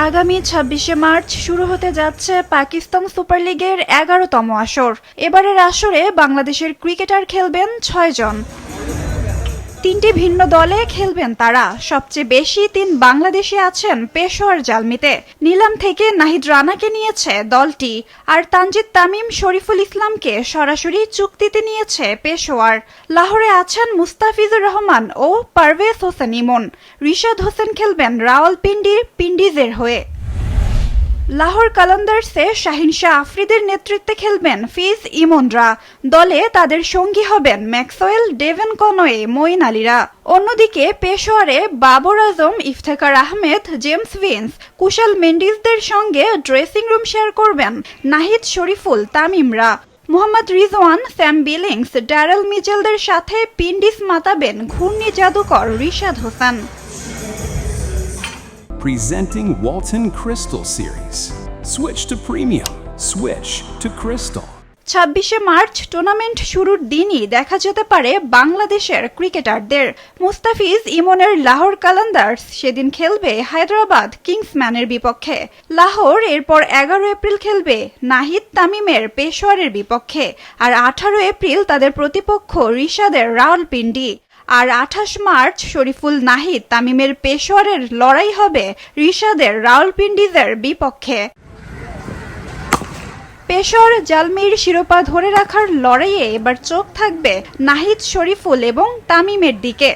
আগামী ২৬শে মার্চ শুরু হতে যাচ্ছে পাকিস্তান সুপার লিগের ১১তম আসর। এবারের আসরে বাংলাদেশের ক্রিকেটার খেলবেন ৬ জন। ৩টি ভিন্ন দলে খেলবেন তারা। সবচেয়ে বেশি ৩ বাংলাদেশি আছেন পেশোয়ার জালমিতে। নিলাম থেকে নাহিদ রানাকে নিয়েছে দলটি, আর তানজিদ তামিম, শরীফুল ইসলামকে সরাসরি চুক্তিতে নিয়েছে পেশোয়ার। লাহোরে আছেন মুস্তাফিজুর রহমান ও পারভেজ হোসেন ইমন। রিশাদ হোসেন খেলবেন রাওয়ালপিন্ডির পিন্ডিজের হয়ে। লাহোর কালান্দার্সে শাহিন শাহ আফ্রিদির নেতৃত্বে খেলবেন ফিজ ইমনরা। দলে তাদের সঙ্গী হবেন ম্যাক্সওয়েল, ডেভেন কনওয়ে, মঈন আলীরা। অন্যদিকে পেশোয়ারে বাবর আজম, ইফতেখার আহমেদ, জেমস ভিন্স, কুশাল মেন্ডিসদের সঙ্গে ড্রেসিং রুম শেয়ার করবেন নাহিদ, শরীফুল, তামিমরা। Mohammad Rizwan, Sam Billings, Daryl মিচেলদের সাথে পিন্ডিস মাতাবেন ঘূর্ণি জাদুকর Rishad Hossain. Presenting Walton Crystal Series. Switch to premium. Switch to Crystal. ২৬শে মার্চ টুর্নামেন্ট শুরুর দিনই দেখা যেতে পারে বাংলাদেশের ক্রিকেটারদের। মুস্তাফিজ ইমনের লাহোর কালান্দার্স সেদিন খেলবে হায়দ্রাবাদ কিংসম্যানের বিপক্ষে। লাহোর এরপর ১১ এপ্রিল খেলবে নাহিদ তামিমের পেশোয়ারের বিপক্ষে, আর ১৮ এপ্রিল তাদের প্রতিপক্ষ রিশাদের রাওয়ালপিন্ডি। আর ২৮ মার্চ শরীফুল, নাহিদ, তামিমের পেশোয়ারের লড়াই হবে রিশাদের রাওয়ালপিন্ডিজের বিপক্ষে। পেশোয়ার জালমির শিরোপা ধরে রাখার লড়াইয়ে এবার চোখ থাকবে নাহিদ, শরীফুল এবং তামিমের দিকে।